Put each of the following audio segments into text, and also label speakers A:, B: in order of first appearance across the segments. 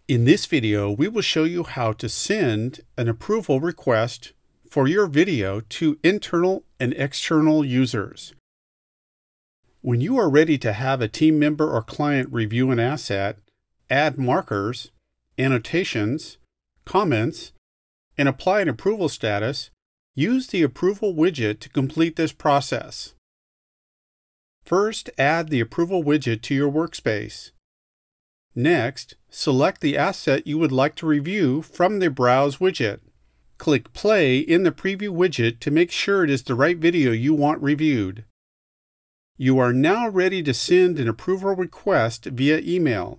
A: In this video, we will show you how to send an approval request for your video to internal and external users. When you are ready to have a team member or client review an asset, add markers, annotations, comments, and apply an approval status, use the approval widget to complete this process. First, add the approval widget to your workspace. Next, select the asset you would like to review from the Browse widget. Click Play in the Preview widget to make sure it is the right video you want reviewed. You are now ready to send an approval request via email.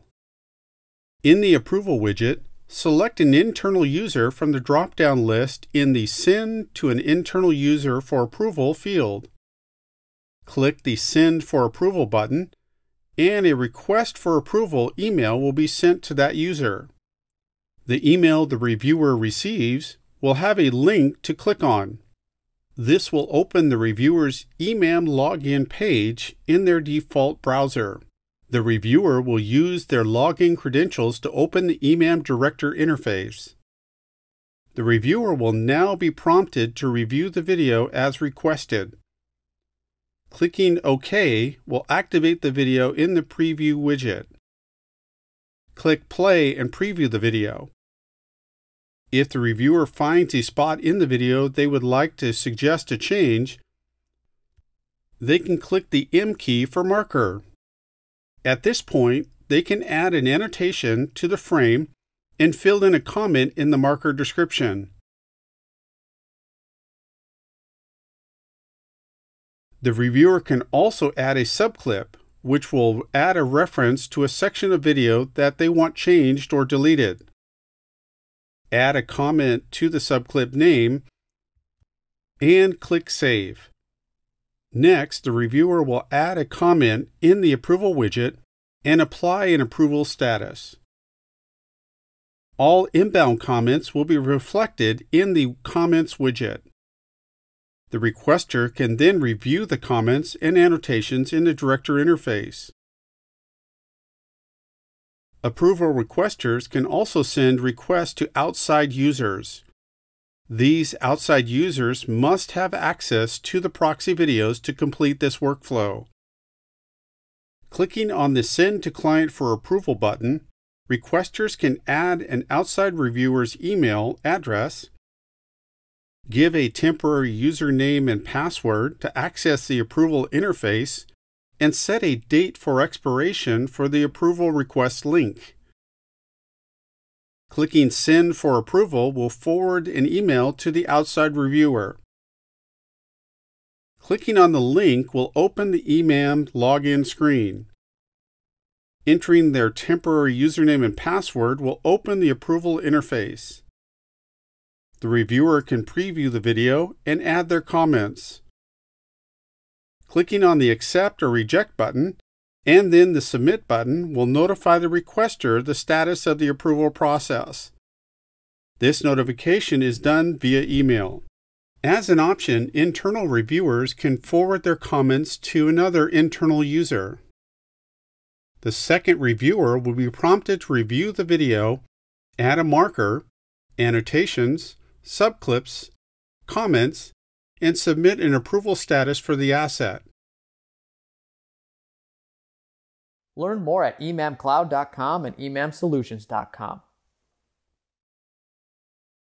A: In the Approval widget, select an internal user from the drop-down list in the Send to an Internal User for Approval field. Click the Send for Approval button, and a request for approval email will be sent to that user. The email the reviewer receives will have a link to click on. This will open the reviewer's eMAM login page in their default browser. The reviewer will use their login credentials to open the eMAM Director interface. The reviewer will now be prompted to review the video as requested. Clicking OK will activate the video in the Preview widget. Click Play and preview the video. If the reviewer finds a spot in the video they would like to suggest a change, they can click the M key for marker. At this point, they can add an annotation to the frame and fill in a comment in the marker description. The reviewer can also add a subclip, which will add a reference to a section of video that they want changed or deleted. Add a comment to the subclip name and click Save. Next, the reviewer will add a comment in the Approval widget and apply an approval status. All inbound comments will be reflected in the Comments widget. The requester can then review the comments and annotations in the Director interface. Approval requesters can also send requests to outside users. These outside users must have access to the proxy videos to complete this workflow. Clicking on the Send to Client for Approval button, requesters can add an outside reviewer's email address, give a temporary username and password to access the approval interface, and set a date for expiration for the approval request link. Clicking Send for Approval will forward an email to the outside reviewer. Clicking on the link will open the eMAM login screen. Entering their temporary username and password will open the approval interface. The reviewer can preview the video and add their comments. Clicking on the Accept or Reject button and then the Submit button will notify the requester the status of the approval process. This notification is done via email. As an option, internal reviewers can forward their comments to another internal user. The second reviewer will be prompted to review the video, add a marker, annotations, subclips, comments, and submit an approval status for the asset.
B: Learn more at emamcloud.com and emamsolutions.com.